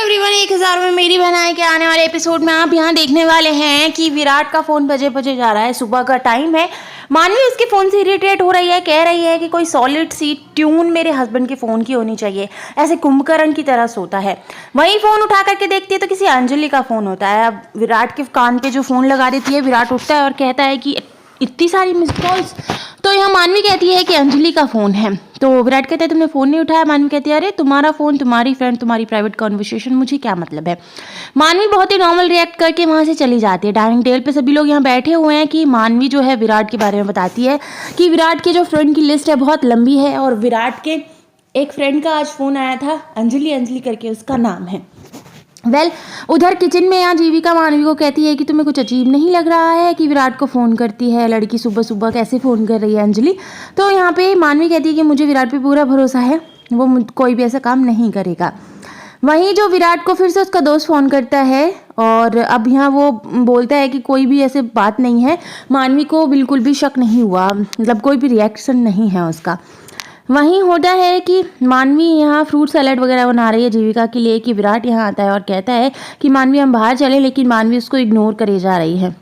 Everyone, 1000 में मेरी बहनाई के आने वाले एपिसोड में आप यहाँ देखने वाले हैं कि विराट का फोन बजे बजे जा रहा है। सुबह का टाइम है। मानवी उसके फोन से इरिटेट हो रही है, कह रही है कि कोई सॉलिड सी ट्यून मेरे हस्बैंड के फोन की होनी चाहिए, ऐसे कुंभकर्ण की तरह सोता है। वहीं फोन उठा करके देखती है तो किसी अंजलि का फोन होता है। अब विराट के कान पे जो फोन लगा देती है, विराट उठता है और कहता है कि इतनी सारी मिस कॉल्स। तो यहाँ मानवी कहती है कि अंजलि का फ़ोन है। तो विराट कहता है तुमने फ़ोन नहीं उठाया। मानवी कहती है अरे तुम्हारा फ़ोन, तुम्हारी फ्रेंड, तुम्हारी प्राइवेट कॉन्वर्सेशन, मुझे क्या मतलब है। मानवी बहुत ही नॉर्मल रिएक्ट करके वहाँ से चली जाती है। डाइनिंग टेबल पे सभी लोग यहाँ बैठे हुए हैं कि मानवी जो है विराट के बारे में बताती है कि विराट के जो फ्रेंड की लिस्ट है बहुत लंबी है और विराट के एक फ्रेंड का आज फ़ोन आया था, अंजलि अंजलि करके उसका नाम है। उधर किचन में यहाँ जीविका मानवी को कहती है कि तुम्हें कुछ अजीब नहीं लग रहा है कि विराट को फ़ोन करती है लड़की, सुबह सुबह कैसे फ़ोन कर रही है अंजलि। तो यहाँ पे मानवी कहती है कि मुझे विराट पे पूरा भरोसा है, वो कोई भी ऐसा काम नहीं करेगा। वहीं जो विराट को फिर से उसका दोस्त फ़ोन करता है और अब यहाँ वो बोलता है कि कोई भी ऐसे बात नहीं है। मानवी को बिल्कुल भी शक नहीं हुआ, मतलब कोई भी रिएक्शन नहीं है उसका। वहीं होता है कि मानवी यहाँ फ्रूट सैलेड वगैरह बना रही है जीविका के लिए कि विराट यहाँ आता है और कहता है कि मानवी हम बाहर चले, लेकिन मानवी उसको इग्नोर करे जा रही है।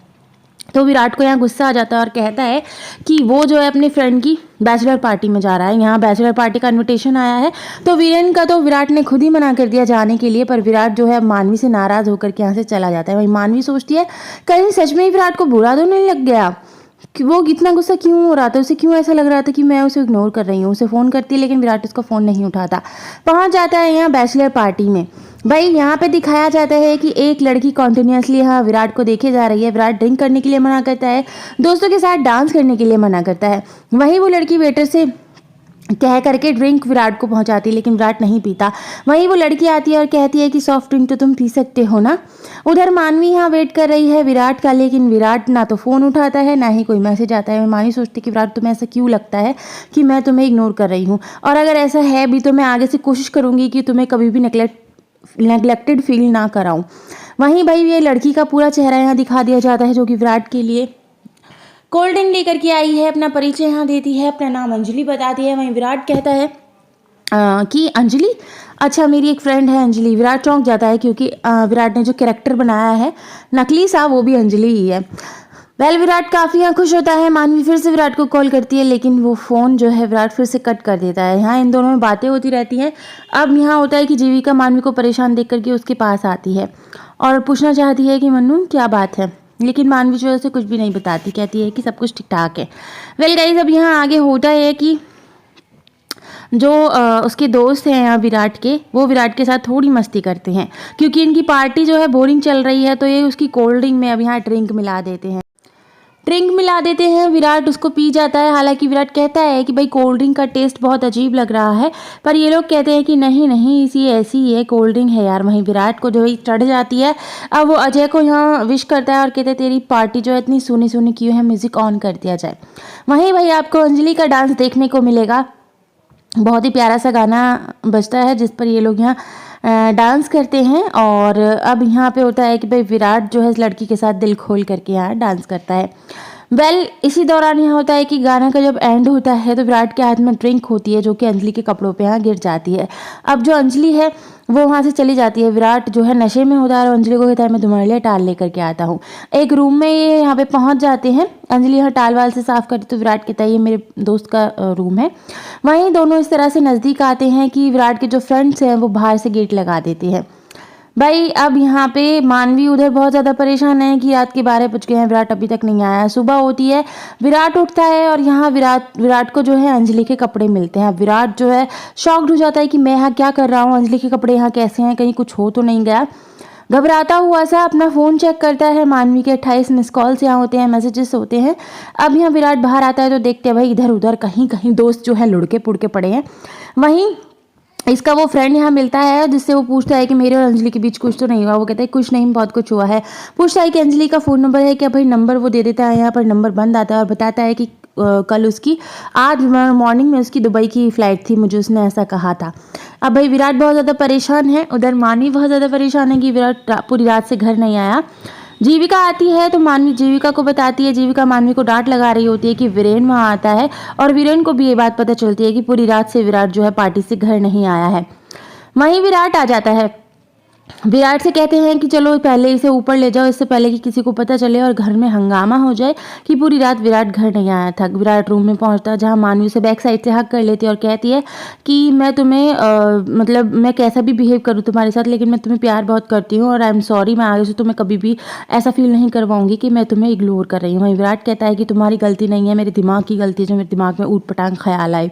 तो विराट को यहाँ गुस्सा आ जाता है और कहता है कि वो जो है अपने फ्रेंड की बैचलर पार्टी में जा रहा है। यहाँ बैचलर पार्टी का इनविटेशन आया है। तो वीरेन का तो विराट ने खुद ही मना कर दिया जाने के लिए, पर विराट जो है मानवी से नाराज़ होकर के यहाँ से चला जाता है। वहीं मानवी सोचती है कहीं सच में ही विराट को बुरा तो नहीं लग गया कि वो इतना गुस्सा क्यों हो रहा था, उसे क्यों ऐसा लग रहा था कि मैं उसे इग्नोर कर रही हूँ। उसे फ़ोन करती है लेकिन विराट उसका फ़ोन नहीं उठाता। पहुँच जाता है यहाँ बैचलर पार्टी में। भाई यहाँ पे दिखाया जाता है कि एक लड़की कॉन्टिन्यूसली यहाँ विराट को देखे जा रही है। विराट ड्रिंक करने के लिए मना करता है, दोस्तों के साथ डांस करने के लिए मना करता है। वहीं वो लड़की वेटर से कह करके ड्रिंक विराट को पहुंचाती है, लेकिन विराट नहीं पीता। वहीं वो लड़की आती है और कहती है कि सॉफ्ट ड्रिंक तो तुम पी सकते हो ना। उधर मानवी यहाँ वेट कर रही है विराट का, लेकिन विराट ना तो फ़ोन उठाता है ना ही कोई मैसेज आता है। मानवी सोचती है कि विराट तुम्हें ऐसा क्यों लगता है कि मैं तुम्हें इग्नोर कर रही हूँ, और अगर ऐसा है भी तो मैं आगे से कोशिश करूँगी कि तुम्हें कभी भी नेगलेक्टेड फील ना कराऊँ। वहीं भाई ये लड़की का पूरा चेहरा यहाँ दिखा दिया जाता है जो कि विराट के लिए कोल्ड ड्रिंक लेकर के आई है। अपना परिचय यहाँ देती है, अपना नाम अंजलि बताती है। वहीं विराट कहता है कि अंजलि, अच्छा मेरी एक फ्रेंड है अंजलि। विराट चौंक जाता है क्योंकि विराट ने जो कैरेक्टर बनाया है नकली सा, वो भी अंजलि ही है। विराट काफ़ी यहाँ खुश होता है। मानवी फिर से विराट को कॉल करती है, लेकिन वो फ़ोन जो है विराट फिर से कट कर देता है। यहाँ इन दोनों में बातें होती रहती हैं। अब यहाँ होता है कि जीविका मानवी को परेशान देख करके उसके पास आती है और पूछना चाहती है कि मन्नू क्या बात है, लेकिन मानवी जो है उसे कुछ भी नहीं बताती, कहती है कि सब कुछ ठीक ठाक है। गाइस, अब यहाँ आगे होता है कि जो उसके दोस्त हैं यहाँ विराट के, वो विराट के साथ थोड़ी मस्ती करते हैं क्योंकि इनकी पार्टी जो है बोरिंग चल रही है। तो ये उसकी कोल्ड ड्रिंक में अब यहाँ ड्रिंक मिला देते हैं। विराट उसको पी जाता है। हालांकि विराट कहता है कि भाई कोल्ड ड्रिंक का टेस्ट बहुत अजीब लग रहा है, पर ये लोग कहते हैं कि नहीं नहीं इसी ऐसी ही है, कोल्ड ड्रिंक है यार। वहीं विराट को जो है चढ़ जाती है। अब वो अजय को यहाँ विश करता है और कहते हैं तेरी पार्टी जो है इतनी सुनी सुनी क्यों है, म्यूज़िक ऑन कर दिया जाए। वहीं भाई आपको अंजलि का डांस देखने को मिलेगा। बहुत ही प्यारा सा गाना बजता है जिस पर ये लोग यहाँ डांस करते हैं। और अब यहाँ पे होता है कि भाई विराट जो है इस लड़की के साथ दिल खोल करके यहाँ डांस करता है। इसी दौरान यहाँ होता है कि गाना का जब एंड होता है तो विराट के हाथ में ड्रिंक होती है जो कि अंजलि के कपड़ों पे यहाँ गिर जाती है। अब जो अंजलि है वो वहाँ से चली जाती है। विराट जो है नशे में होता है और अंजलि को कहता है मैं तुम्हारे लिए टाल लेकर के आता हूँ। एक रूम में ये यहाँ पे पहुँच जाते हैं। अंजलि यहाँ टाल वाल से साफ करती तो विराट कहता है ये मेरे दोस्त का रूम है। वहीं दोनों इस तरह से नज़दीक आते हैं कि विराट के जो फ्रेंड्स हैं वो बाहर से गेट लगा देते हैं। भाई अब यहाँ पे मानवी उधर बहुत ज़्यादा परेशान है कि रात के 12 बज गए हैं, विराट अभी तक नहीं आया। सुबह होती है, विराट उठता है और यहाँ विराट को जो है अंजलि के कपड़े मिलते हैं। विराट जो है शॉक्ड हो जाता है कि मैं यहाँ क्या कर रहा हूँ, अंजलि के कपड़े यहाँ कैसे हैं, कहीं कुछ हो तो नहीं गया। घबराता हुआ सा अपना फ़ोन चेक करता है। मानवी के 28 मिस कॉल्स यहाँ होते हैं, मैसेजेस होते हैं। अब यहाँ विराट बाहर आता है तो देखते हैं भाई इधर उधर कहीं कहीं दोस्त जो है लुढ़के पुढ़के पड़े हैं। वहीं इसका वो फ्रेंड यहाँ मिलता है जिससे वो पूछता है कि मेरे और अंजलि के बीच कुछ तो नहीं हुआ। वो कहता है कुछ नहीं, बहुत कुछ हुआ है। पूछता है कि अंजलि का फ़ोन नंबर है क्या। भाई नंबर वो दे देता है, यहाँ पर नंबर बंद आता है और बताता है कि कल उसकी आज मॉर्निंग में उसकी दुबई की फ़्लाइट थी, मुझे उसने ऐसा कहा था। अब भाई विराट बहुत ज़्यादा परेशान है। उधर मानवी बहुत ज़्यादा परेशान है कि विराट पूरी रात से घर नहीं आया। जीविका आती है तो मानवी जीविका को बताती है। जीविका मानवी को डांट लगा रही होती है कि वीरेन वहाँ आता है और वीरेन को भी ये बात पता चलती है कि पूरी रात से विराट जो है पार्टी से घर नहीं आया है। वहीं विराट आ जाता है। विराट से कहते हैं कि चलो पहले इसे ऊपर ले जाओ, इससे पहले कि किसी को पता चले और घर में हंगामा हो जाए कि पूरी रात विराट घर नहीं आया था। विराट रूम में पहुंचता है जहां मानवी से बैक साइड से हक कर लेती है और कहती है कि मैं तुम्हें मतलब मैं कैसा भी बिहेव करूँ तुम्हारे साथ, लेकिन मैं तुम्हें प्यार बहुत करती हूँ और आई एम सॉरी, मैं आगे से तुम्हें कभी भी ऐसा फील नहीं करवाऊंगी कि मैं तुम्हें इग्नोर कर रही हूँ। विराट कहता है कि तुम्हारी गलती नहीं है, मेरे दिमाग की गलती है जो मेरे दिमाग में ऊट पटांग ख्याल आए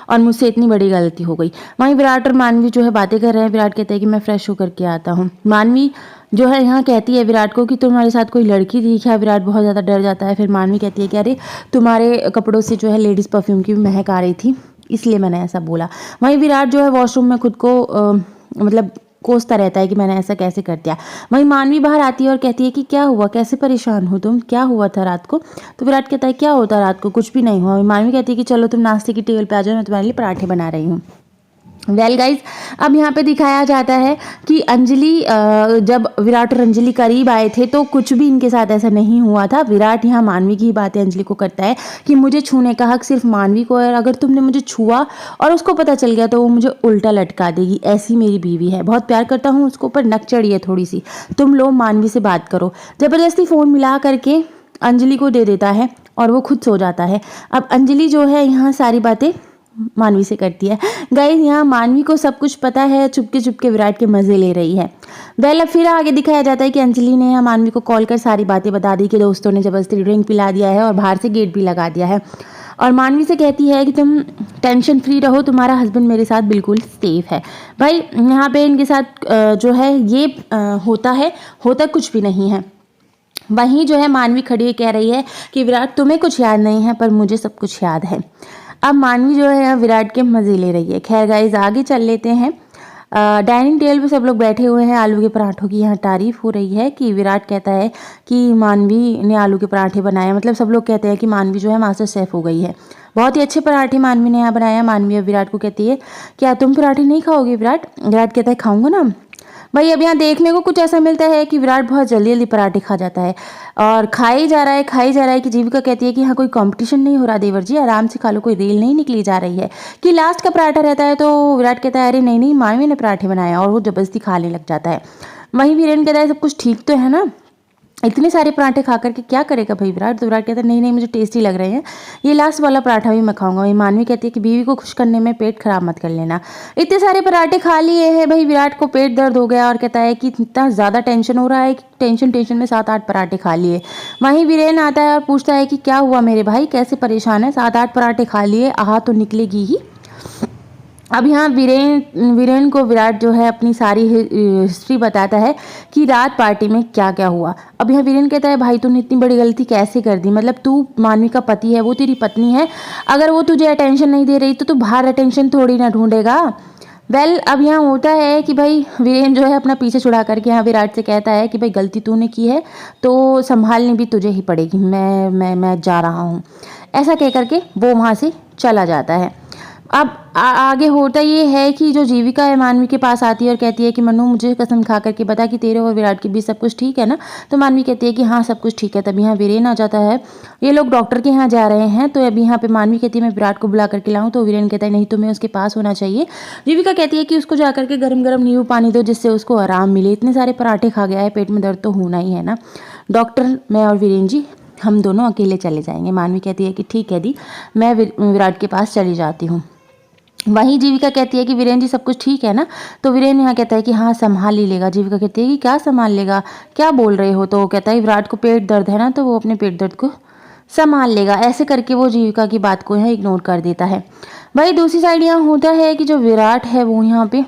और मुझसे इतनी बड़ी गलती हो गई। वहीं विराट और मानवी जो है बातें कर रहे हैं। विराट कहता है कि मैं फ्रेश होकर के आता हूँ। मानवी जो है यहाँ कहती है विराट को कि तुम्हारे साथ कोई लड़की थी क्या। विराट बहुत ज़्यादा डर जाता है। फिर मानवी कहती है कि अरे तुम्हारे कपड़ों से जो है लेडीज़ परफ्यूम की महक आ रही थी, इसलिए मैंने ऐसा बोला। वहीं विराट जो है वॉशरूम में खुद को मतलब कोसता रहता है कि मैंने ऐसा कैसे कर दिया। वहीं मानवी बाहर आती है और कहती है कि क्या हुआ, कैसे परेशान हो तुम, क्या हुआ था रात को। तो विराट कहता है क्या होता रात को, कुछ भी नहीं हुआ। मानवी कहती है कि चलो तुम नाश्ते की टेबल पे आ जाओ, मैं तुम्हारे लिए पराठे बना रही हूँ। वेल गाइज, अब यहाँ पे दिखाया जाता है कि अंजलि जब विराट और अंजलि करीब आए थे तो कुछ भी इनके साथ ऐसा नहीं हुआ था। विराट यहाँ मानवी की बातें अंजलि को करता है कि मुझे छूने का हक सिर्फ मानवी को है, अगर तुमने मुझे छुआ और उसको पता चल गया तो वो मुझे उल्टा लटका देगी, ऐसी मेरी बीवी है, बहुत प्यार करता हूँ उसको, पर नक चढ़ी है थोड़ी सी, तुम लोग मानवी से बात करो। जबरदस्ती फ़ोन मिला करके अंजलि को दे देता है और वो खुद सो जाता है। अब अंजलि जो है यहाँ सारी बातें मानवी से करती है। गाइस, यहाँ मानवी को सब कुछ पता है, चुपके चुपके विराट के मजे ले रही है। वेल, अब फिर आगे दिखाया जाता है कि अंजलि ने यहाँ मानवी को कॉल कर सारी बातें बता दी कि दोस्तों ने जबरदस्ती ड्रिंक पिला दिया है और बाहर से गेट भी लगा दिया है, और मानवी से कहती है कि तुम टेंशन फ्री रहो, तुम्हारा हस्बैंड मेरे साथ बिल्कुल सेफ है। भाई यहाँ पे इनके साथ जो है ये होता कुछ भी नहीं है। वहीं जो है मानवी खड़ी कह रही है कि विराट तुम्हें कुछ याद नहीं है पर मुझे सब कुछ याद है। अब मानवी जो है विराट के मज़े ले रही है। खैर गाइस, आगे चल लेते हैं। डाइनिंग टेबल पे सब लोग बैठे हुए हैं। आलू के पराठों की यहाँ तारीफ हो रही है कि विराट कहता है कि मानवी ने आलू के पराठे बनाए, मतलब सब लोग कहते हैं कि मानवी जो है मास्टर शेफ हो गई है। बहुत ही अच्छे पराठे मानवी ने यहाँ बनाया। मानवी अब विराट को कहती है क्या तुम पराठे नहीं खाओगे विराट। विराट कहता है खाऊंगा ना। भाई अब यहाँ देखने को कुछ ऐसा मिलता है कि विराट बहुत जल्दी जल्दी पराठे खा जाता है और खाई जा रहा है कि जीविका कहती है कि यहाँ कोई कंपटीशन नहीं हो रहा देवर जी, आराम से खा लो, कोई रील नहीं निकली जा रही है। कि लास्ट का पराठा रहता है तो विराट कहता है अरे नहीं नहीं, मानवी ने पराठे बनाया, और वो जबरदस्ती खाने लग जाता है। वहीं वीरेन कहता है सब कुछ ठीक तो है ना, इतने सारे पराठे खा करके क्या करेगा भाई विराट। तो विराट कहता है नहीं नहीं, मुझे टेस्टी लग रहे हैं, ये लास्ट वाला पराठा भी मैं खाऊंगा। वही मानवी कहती है कि बीवी को खुश करने में पेट खराब मत कर लेना। इतने सारे पराठे खा लिए हैं भाई, विराट को पेट दर्द हो गया और कहता है कि इतना ज़्यादा टेंशन हो रहा है कि टेंशन में 7-8 पराठे खा लिए। वहीं वीरेन आता है और पूछता है कि क्या हुआ मेरे भाई, कैसे परेशान है, 7-8 पराठे खा लिए, आहा तो निकलेगी ही। अब यहाँ वीरेन को विराट जो है अपनी सारी हिस्ट्री बताता है कि रात पार्टी में क्या क्या हुआ। अब यहाँ वीरेन कहता है भाई तूने इतनी बड़ी गलती कैसे कर दी, मतलब तू मानवी का पति है, वो तेरी पत्नी है, अगर वो तुझे अटेंशन नहीं दे रही तो तू बाहर अटेंशन थोड़ी ना ढूंढेगा। वेल, अब यहाँ होता है कि भाई वीरेन जो है अपना पीछे छुड़ा करके यहाँ विराट से कहता है कि भाई गलती तूने की है तो संभालनी भी तुझे ही पड़ेगी, मैं जा रहा हूँ, ऐसा कह करके वो वहाँ से चला जाता है। अब आगे होता ये है कि जो जीविका है मानवी के पास आती है और कहती है कि मनु मुझे कसम खा करके बता कि तेरे और विराट के बीच सब कुछ ठीक है ना। तो मानवी कहती है कि हाँ सब कुछ ठीक है। तब यहाँ वीरेन आ जाता है, ये लोग डॉक्टर के यहाँ जा रहे हैं। तो अभी यहाँ पे मानवी कहती है मैं विराट को बुला करके लाऊं, तो वीरेन कहता है नहीं तुम्हें उसके पास होना चाहिए। जीविका कहती है कि उसको जा करके गर्म गर्म नींबू पानी दो जिससे उसको आराम मिले, इतने सारे पराठे खा गया है, पेट में दर्द तो होना ही है ना। डॉक्टर, मैं और वीरेन जी हम दोनों अकेले चले जाएंगे। मानवी कहती है कि ठीक है दी, मैं विराट के पास चली जाती हूँ। वहीं जीविका कहती है कि वीरेन जी सब कुछ ठीक है ना। तो वीरेन यहाँ कहता है कि हाँ संभाल ही लेगा। जीविका कहती है कि क्या संभाल लेगा, क्या बोल रहे हो। तो वो कहता है विराट को पेट दर्द है ना, तो वो अपने पेट दर्द को संभाल लेगा। ऐसे करके वो जीविका की बात को यहाँ इग्नोर कर देता है। वहीं दूसरी साइड यहाँ होता है कि जो विराट है वो यहाँ पे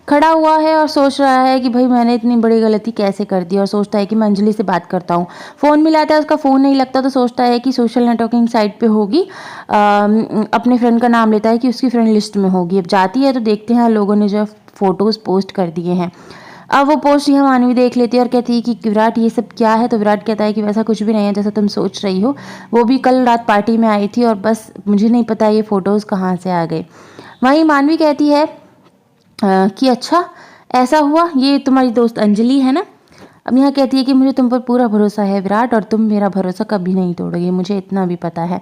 खड़ा हुआ है और सोच रहा है कि भाई मैंने इतनी बड़ी गलती कैसे कर दी, और सोचता है कि मैं अंजलि से बात करता हूँ। फ़ोन मिलाता है, उसका फ़ोन नहीं लगता, तो सोचता है कि सोशल नेटवर्किंग साइट पे होगी, अपने फ्रेंड का नाम लेता है कि उसकी फ्रेंड लिस्ट में होगी। अब जाती है तो देखते हैं लोगों ने जो फ़ोटोज़ पोस्ट कर दिए हैं। अब वो पोस्ट यहाँ मानवी देख लेती है और कहती है कि विराट ये सब क्या है। तो विराट कहता है कि वैसा कुछ भी नहीं है जैसा तुम सोच रही हो, वो भी कल रात पार्टी में आई थी और बस मुझे नहीं पता ये फ़ोटोज़ कहाँ से आ गए। वहीं मानवी कहती है कि अच्छा ऐसा हुआ, ये तुम्हारी दोस्त अंजलि है ना। अब यहाँ कहती है कि मुझे तुम पर पूरा भरोसा है विराट, और तुम मेरा भरोसा कभी नहीं तोड़ोगे, मुझे इतना भी पता है।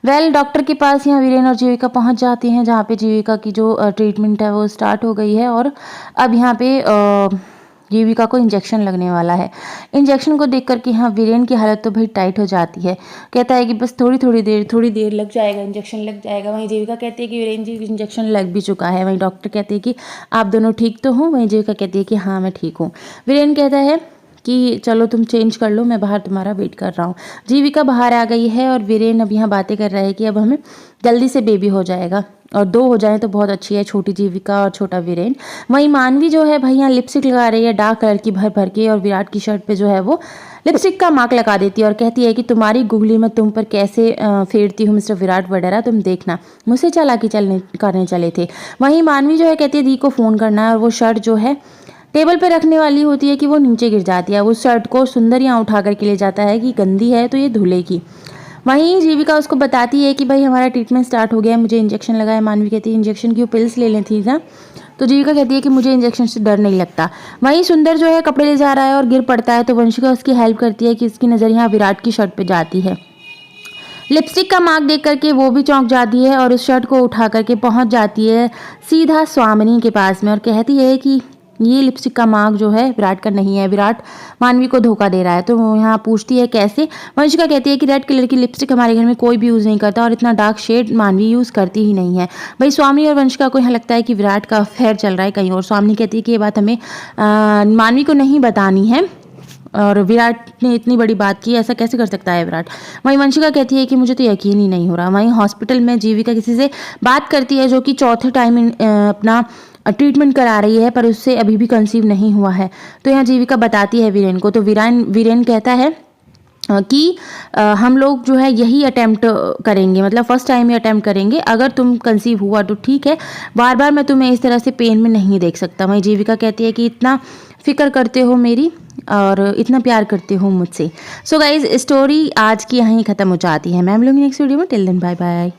वेल, डॉक्टर के पास यहाँ वीरेन और जीविका पहुँच जाती हैं, जहाँ पे जीविका की जो ट्रीटमेंट है वो स्टार्ट हो गई है। और अब यहाँ पे जीविका को इंजेक्शन लगने वाला है। इंजेक्शन को देख कर के हाँ वीरेन की हालत तो भाई टाइट हो जाती है। कहता है कि बस थोड़ी देर लग जाएगा, इंजेक्शन लग जाएगा। वहीं जीविका कहती है कि वीरेन जी इंजेक्शन लग भी चुका है। वहीं डॉक्टर कहते हैं कि आप दोनों ठीक तो हो। वहीं जीविका कहती है कि हाँ मैं ठीक हूँ। वीरेन कहता है कि चलो तुम चेंज कर लो, मैं बाहर तुम्हारा वेट कर रहा हूँ। जीविका बाहर आ गई है और वीरेन अब यहाँ बातें कर रहा है कि अब हमें जल्दी से बेबी हो जाएगा और 2 हो जाए तो बहुत अच्छी है, छोटी जीविका और छोटा वीरेन। वहीं मानवी जो है भाई यहाँ लिपस्टिक लगा रही है डार्क कलर की भर भर के, और विराट की शर्ट पे जो है वो लिपस्टिक का मार्क लगा देती है और कहती है कि तुम्हारी गुगली में तुम पर कैसे फेरती हूँ मिस्टर विराट वगैरह, तुम देखना। मुझसे चालाकी करने चले थे। वहीं मानवी जो है कहती है दी को फ़ोन करना है, और वो शर्ट जो है टेबल पे रखने वाली होती है कि वो नीचे गिर जाती है। उस शर्ट को सुंदर यहाँ उठा करके ले जाता है कि गंदी है तो ये धुलेगी। वहीं जीविका उसको बताती है कि भाई हमारा ट्रीटमेंट स्टार्ट हो गया है, मुझे इंजेक्शन लगा है। मानवी कहती है इंजेक्शन क्यों, पिल्स ले लें थी ना। तो जीविका कहती है कि मुझे इंजेक्शन से डर नहीं लगता। वहीं सुंदर जो है कपड़े ले जा रहा है और गिर पड़ता है, तो वंशिका उसकी हेल्प करती है कि उसकी नज़र यहाँ विराट की शर्ट पे जाती है। लिपस्टिक का मार्क देख करके वो भी चौंक जाती है और उस शर्ट को उठा करके पहुंच जाती है सीधा स्वामिनी के पास में और कहती है कि ये लिपस्टिक का मार्क जो है विराट का नहीं है, विराट मानवी को धोखा दे रहा है। तो वो यहाँ पूछती है कैसे। वंशिका कहती है कि रेड कलर की लिपस्टिक हमारे घर में कोई भी यूज़ नहीं करता और इतना डार्क शेड मानवी यूज़ करती ही नहीं है। भाई स्वामी और वंशिका को यहाँ लगता है कि विराट का अफेयर चल रहा है कहीं और। स्वामी कहती है कि ये बात हमें मानवी को नहीं बतानी है और विराट ने इतनी बड़ी बात की, ऐसा कैसे कर सकता है विराट। वहीं वंशिका कहती है कि मुझे तो यकीन ही नहीं हो रहा। वहीं हॉस्पिटल में जीविका किसी से बात करती है जो कि चौथे टाइम अपना ट्रीटमेंट करा रही है, पर उससे अभी भी कंसीव नहीं हुआ है। तो यहाँ जीविका बताती है वीरेन को। तो वीरेन कहता है कि हम लोग जो है यही अटेम्प्ट करेंगे, मतलब फर्स्ट टाइम ही अटेम्प्ट करेंगे। अगर तुम कंसीव हुआ तो ठीक है, बार बार मैं तुम्हें इस तरह से पेन में नहीं देख सकता। वहीं जीविका कहती है कि इतना फिक्र करते हो मेरी और इतना प्यार करते हो मुझसे। सो गाइज स्टोरी आज की यहीं ख़त्म हो जाती है। मैं मिलूंगी नेक्स्ट वीडियो में। Till then bye bye.